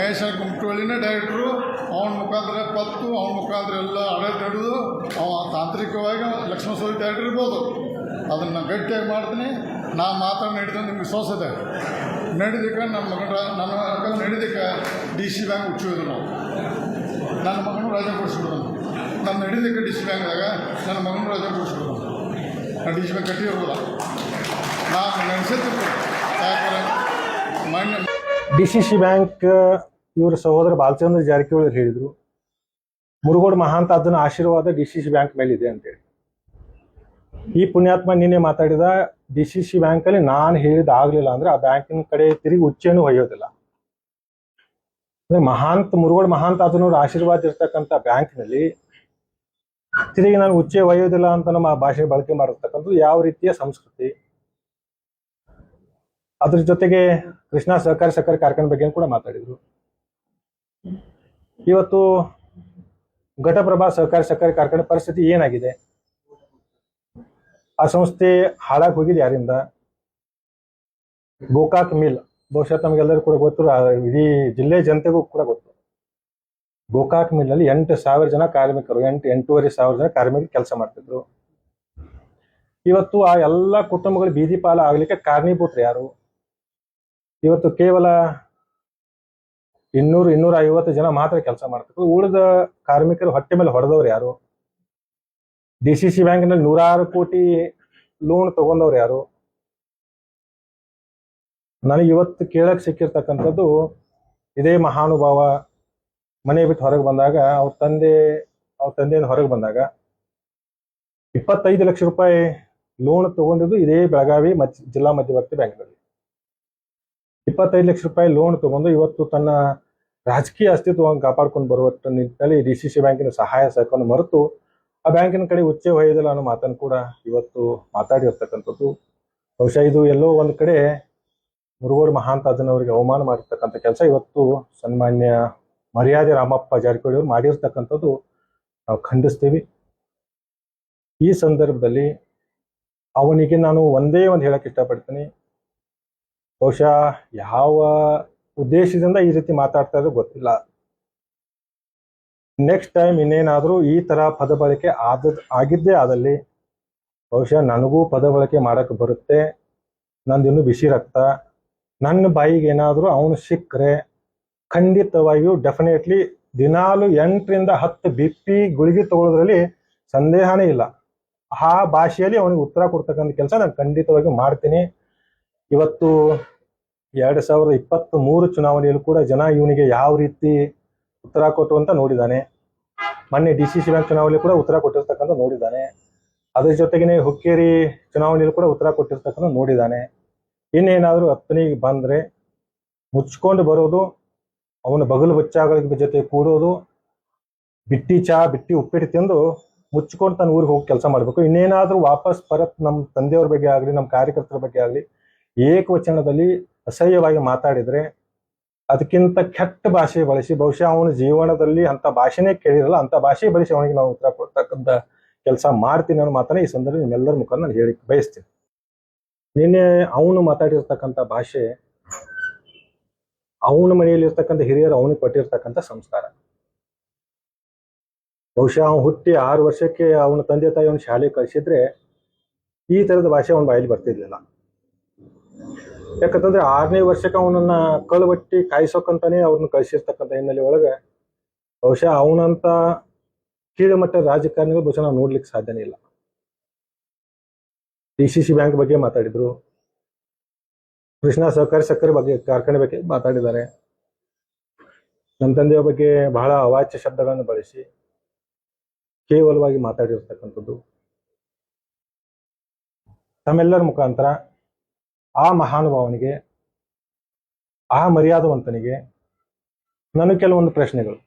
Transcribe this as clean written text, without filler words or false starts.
ಮಹೇಶ ಕುಮಟಳ್ಳಿನೇ ಡೈರೆಕ್ಟ್ರು. ಅವನ ಮುಖಾಂತರ ಪತ್ತು, ಅವನ ಮುಖಾಂತರ ಎಲ್ಲ ಆಡಳಿತ ಹಿಡಿದು ಅವ ತಾಂತ್ರಿಕವಾಗಿ ಲಕ್ಷ್ಮಣ ಸವದಿ ಡೈರೆಕ್ಟರ್ ಇರ್ಬೋದು. ಅದನ್ನು ಗಟ್ಟಿಯಾಗಿ ಮಾಡ್ತೀನಿ. ನಾ ಮಾತಾಡಿ ನಡೆದ ನಿಮ್ಗೆ ವಿಶ್ವಾಸ ಇದೆ. ನಡೆದಕ್ಕೆ ನನ್ನ ಮಗನ ನಡೆದಕ್ಕೆ DC ಬ್ಯಾಂಕ್ ಹುಚ್ಚಿದ್ರು ನಾವು. ನನ್ನ ಮಗನೂ ರಜೆ ಕೊಡಿಸ್ಬಿಡೋದು. ನನ್ನ ನಡೆದಕ್ಕೆ DC ಬ್ಯಾಂಕ್ದಾಗ ನನ್ನ ಮಗನೂ ರಜೆ ಕೊಡಿಸ್ಬಿಡೋದು. ನಾನು DC ಬ್ಯಾಂಕ್ ಕಟ್ಟಿರೋಲ್ಲ, ನಾನು ನಡೆಸಿರ್ತೀನಿ. ಯಾಕಂದರೆ DCC ಬ್ಯಾಂಕ್ ಇವರ ಸಹೋದರ ಬಾಲಚಂದ್ರ ಜಾರಕಿಹೊಳಿ ಹೇಳಿದರು, ಮುರುಗೋಡು ಮಹಾಂತಾದನ ಆಶೀರ್ವಾದ DCC ಬ್ಯಾಂಕ್ ಮೇಲಿದೆ ಅಂತೇಳಿ. ಈ ಪುಣ್ಯಾತ್ಮ ನಿನ್ನೆ ಮಾತಾಡಿದ DCC ಬ್ಯಾಂಕಲ್ಲಿ ನಾನು ಹೇಳಿದ ಆಗಲಿಲ್ಲ ಅಂದ್ರೆ ಆ ಬ್ಯಾಂಕಿನ ಕಡೆ ತಿರುಗಿ ಉಚ್ಚೆನೂ ಒಯ್ಯೋದಿಲ್ಲ. ಮುರುಗೋಡು ಮಹಾಂತಾದನವ್ರ ಆಶೀರ್ವಾದ ಇರ್ತಕ್ಕಂಥ ಬ್ಯಾಂಕ್ನಲ್ಲಿ ತಿರುಗಿ ನಾನು ಉಚ್ಚೆ ಒಯ್ಯೋದಿಲ್ಲ ಅಂತ ನಮ್ಮ ಭಾಷೆ ಬಳಕೆ ಮಾಡಿರ್ತಕ್ಕಂಥದ್ದು ಯಾವ ರೀತಿಯ ಸಂಸ್ಕೃತಿ. ಅದ್ರ ಜೊತೆಗೆ ಕೃಷ್ಣ ಸಹಕಾರಿ ಸಕ್ಕರೆ ಕಾರ್ಖಾನೆ ಬಗ್ಗೆ ಕೂಡ ಮಾತಾಡಿದ್ರು. ಇವತ್ತು ಘಟಪ್ರಭಾ ಸಹಕಾರಿ ಸಕ್ಕರೆ ಕಾರ್ಖಾನೆ ಪರಿಸ್ಥಿತಿ ಏನಾಗಿದೆ? ಆ ಸಂಸ್ಥೆ ಹಾಳಾಗಿ ಹೋಗಿದೆ ಯಾರಿಂದ? ಗೋಕಾಕ್ ಮಿಲ್, ಬಹುಶಃ ತಮಗೆಲ್ಲರೂ ಕೂಡ ಗೊತ್ತು, ಇಡೀ ಜಿಲ್ಲೆ ಜನತೆಗೂ ಕೂಡ ಗೊತ್ತು. ಗೋಕಾಕ್ ಮಿಲ್ ಅಲ್ಲಿ 8,000 ಜನ ಕಾರ್ಮಿಕರು, 8,500 ಜನ ಕಾರ್ಮಿಕರು ಕೆಲಸ ಮಾಡ್ತಿದ್ರು. ಇವತ್ತು ಆ ಎಲ್ಲ ಕುಟುಂಬಗಳು ಬೀದಿ ಪಾಲ ಆಗ್ಲಿಕ್ಕೆ ಕಾರಣೀಭೂತರು ಯಾರು? ಇವತ್ತು ಕೇವಲ 200-250 ಜನ ಮಾತ್ರ ಕೆಲಸ ಮಾಡ್ತಿದ್ರು. ಉಳಿದ ಕಾರ್ಮಿಕರು ಹೊಟ್ಟೆ ಮೇಲೆ ಹೊಡೆದವ್ರು ಯಾರು? DCC ಬ್ಯಾಂಕ್ನಲ್ಲಿ 100 ಕೋಟಿ ಲೋನ್ ತಗೊಂಡವ್ರು ಯಾರು? ನನಗೆ ಇವತ್ತು ಕೇಳಕ್ ಸಿಕ್ಕಿರ್ತಕ್ಕಂಥದ್ದು, ಇದೇ ಮಹಾನುಭಾವ ಮನೆ ಬಿಟ್ಟು ಹೊರಗೆ ಬಂದಾಗ ಅವ್ರ ತಂದೆಯಿಂದ ಹೊರಗೆ ಬಂದಾಗ 25 ಲಕ್ಷ ರೂಪಾಯಿ ಲೋನ್ ತಗೊಂಡಿದ್ದು ಇದೇ ಬೆಳಗಾವಿ ಜಿಲ್ಲಾ ಮಧ್ಯವರ್ತಿ ಬ್ಯಾಂಕ್ನಲ್ಲಿ. 25 ಲಕ್ಷ ರೂಪಾಯಿ ಲೋನ್ ತಗೊಂಡು ಇವತ್ತು ತನ್ನ ರಾಜಕೀಯ ಅಸ್ತಿತ್ವವನ್ನು ಕಾಪಾಡ್ಕೊಂಡು ಬರುವ ನಿಟ್ಟಿನಲ್ಲಿ DCC ಬ್ಯಾಂಕಿನ ಸಹಾಯ ಸಹಕಾರವನ್ನು ಮರೆತು ಆ ಬ್ಯಾಂಕಿನ ಕಡೆ ಉಚ್ಚೆ ಒಯ್ಯೋದಿಲ್ಲ ಅನ್ನೋ ಮಾತನ್ನು ಕೂಡ ಇವತ್ತು ಮಾತಾಡಿರ್ತಕ್ಕಂಥದ್ದು. ಬಹುಶಃ ಇದು ಎಲ್ಲೋ ಒಂದು ಕಡೆ ಮುರುಗೋಡು ಮಹಾಂತಾದನವರಿಗೆ ಅವಮಾನ ಮಾಡಿರ್ತಕ್ಕಂಥ ಕೆಲಸ ಇವತ್ತು ಸನ್ಮಾನ್ಯ ಮರ್ಯಾದೆ ರಾಮಪ್ಪ ಜಾರಕಿಹೊಳಿ ಅವರು ಮಾಡಿರ್ತಕ್ಕಂಥದ್ದು ನಾವು ಖಂಡಿಸ್ತೀವಿ. ಈ ಸಂದರ್ಭದಲ್ಲಿ ಅವನಿಗೆ ನಾನು ಒಂದೇ ಒಂದು ಹೇಳಕ್ಕೆ ಇಷ್ಟಪಡ್ತೀನಿ. ಬಹುಶಃ ಯಾವ ಉದ್ದೇಶದಿಂದ ಈ ರೀತಿ ಮಾತಾಡ್ತಾ ಇರೋ ಗೊತ್ತಿಲ್ಲ. ನೆಕ್ಸ್ಟ್ ಟೈಮ್ ಇನ್ನೇನಾದರೂ ಈ ತರ ಪದ ಬಳಕೆ ಆಗಿದ್ದೇ ಆದಲ್ಲಿ ಬಹುಶಃ ನನಗೂ ಪದ ಬಳಕೆ ಮಾಡಕ್ಕೆ ಬರುತ್ತೆ. ನಂದಿನ್ನು ಬಿಸಿ ರಕ್ತ. ನನ್ನ ಬಾಯಿಗೆ ಏನಾದರೂ ಅವನು ಸಿಕ್ಕರೆ ಖಂಡಿತವಾಗಿಯೂ ಡೆಫಿನೆಟ್ಲಿ ದಿನಾಲು 8ರಿಂದ 10 BP ಗುಳಿಗೆ ತಗೊಳ್ಳೋದ್ರಲ್ಲಿ ಸಂದೇಹನೇ ಇಲ್ಲ. ಆ ಭಾಷೆಯಲ್ಲಿ ಅವನಿಗೆ ಉತ್ತರ ಕೊಡ್ತಕ್ಕಂಥ ಕೆಲಸ ನಾನು ಖಂಡಿತವಾಗಿ ಮಾಡ್ತೀನಿ. ಇವತ್ತು 2023 ಚುನಾವಣೆಯಲ್ಲೂ ಕೂಡ ಜನ ಇವನಿಗೆ ಯಾವ ರೀತಿ ಉತ್ತರ ಕೊಟ್ಟು ಅಂತ ನೋಡಿದ್ದಾನೆ. ಮೊನ್ನೆ DCC ಬ್ಯಾಂಕ್ ಚುನಾವಣೆಯಲ್ಲಿ ಕೂಡ ಉತ್ತರ ಕೊಟ್ಟಿರ್ತಕ್ಕಂಥ ನೋಡಿದ್ದಾನೆ. ಅದ್ರ ಜೊತೆಗೇನೆ ಹುಕ್ಕೇರಿ ಚುನಾವಣೆಯಲ್ಲೂ ಕೂಡ ಉತ್ತರ ಕೊಟ್ಟಿರ್ತಕ್ಕಂಥ ನೋಡಿದ್ದಾನೆ. ಇನ್ನೇನಾದರೂ ಅಪ್ಪನಿಗೆ ಬಂದ್ರೆ ಮುಚ್ಕೊಂಡು ಬರೋದು, ಅವನ ಬಗಲು ಬಚ್ಚಾಗಳ ಜೊತೆ ಕೂಡೋದು, ಬಿಟ್ಟಿ ಉಪ್ಪಿಟ್ಟು ತಿಂದು ಮುಚ್ಕೊಂಡು ತನ್ನ ಊರಿಗೆ ಹೋಗಿ ಕೆಲಸ ಮಾಡಬೇಕು. ಇನ್ನೇನಾದ್ರೂ ವಾಪಸ್ ಪರತ್ ನಮ್ಮ ತಂದೆಯವ್ರ ಬಗ್ಗೆ ಆಗಲಿ, ನಮ್ಮ ಕಾರ್ಯಕರ್ತರ ಬಗ್ಗೆ ಆಗಲಿ ಏಕವಚನದಲ್ಲಿ ಅಸಹ್ಯವಾಗಿ ಮಾತಾಡಿದ್ರೆ ಅದಕ್ಕಿಂತ ಕೆಟ್ಟ ಭಾಷೆ ಬಳಸಿ, ಬಹುಶಃ ಅವನ ಜೀವನದಲ್ಲಿ ಅಂತ ಭಾಷೆನೇ ಕೇಳಿರಲ್ಲ, ಅಂತ ಭಾಷೆ ಬಳಸಿ ಅವನಿಗೆ ನಾವು ಉತ್ತರ ಕೊಡ್ತಕ್ಕಂಥ ಕೆಲಸ ಮಾಡ್ತೀನಿ ಅನ್ನೋ ಮಾತನ್ನ ಈ ಸಂದರ್ಭ ನಿಮ್ಮೆಲ್ಲರ ಮುಖಾಂತರ ನಾನು ಹೇಳಿ ಬಯಸ್ತೀನಿ. ನಿನ್ನೆ ಅವನು ಮಾತಾಡಿರ್ತಕ್ಕಂಥ ಭಾಷೆ, ಅವನ ಮನೆಯಲ್ಲಿ ಇರ್ತಕ್ಕಂಥ ಹಿರಿಯರು ಅವನಿಗೆ ಕೊಟ್ಟಿರ್ತಕ್ಕಂಥ ಸಂಸ್ಕಾರ. ಬಹುಶಃ ಅವನು ಹುಟ್ಟಿ 6 ವರ್ಷಕ್ಕೆ ಅವನ ತಂದೆ ತಾಯಿ ಅವನ ಶಾಲೆಗೆ ಕಳಿಸಿದ್ರೆ ಈ ತರದ ಭಾಷೆ ಅವನ ಬಾಯಲ್ಲಿ ಬರ್ತಿರ್ಲಿಲ್ಲ. ಯಾಕಂತಂದ್ರೆ 6ನೇ ವರ್ಷಕ್ಕೆ ಅವನನ್ನ ಕಳುಬಟ್ಟಿ ಕಾಯಿಸೋಕಂತಾನೆ ಅವ್ರನ್ನ ಕಳಿಸಿರ್ತಕ್ಕಂಥ ಹಿನ್ನೆಲೆ ಒಳಗೆ ಬಹುಶಃ ಅವನಂತ ಕೀಳುಮಟ್ಟದ ರಾಜಕಾರಣಿಗಳು ಬಹುಶಃ ನಾವು ನೋಡ್ಲಿಕ್ಕೆ ಸಾಧ್ಯನೇ ಇಲ್ಲ. DCC ಬ್ಯಾಂಕ್ ಬಗ್ಗೆ ಮಾತಾಡಿದ್ರು, ಕೃಷ್ಣ ಸಹಕಾರಿ ಸಕ್ಕರೆ ಬಗ್ಗೆ ಕಾರ್ಖಾನೆ ಬಗ್ಗೆ ಮಾತಾಡಿದ್ದಾರೆ. ನಮ್ಮ ತಂದೆಯ ಬಗ್ಗೆ ಬಹಳ ಅವಾಚ್ಯ ಶಬ್ದಗಳನ್ನು ಬಳಸಿ ಕೇವಲವಾಗಿ ಮಾತಾಡಿರ್ತಕ್ಕಂಥದ್ದು. ತಮ್ಮೆಲ್ಲರ ಮುಖಾಂತರ ಆ ಮಹಾನುಭಾವನಿಗೆ, ಆ ಮರ್ಯಾದವಂತನಿಗೆ ನಾನು ಕೆಲವೊಂದು ಪ್ರಶ್ನೆಗಳು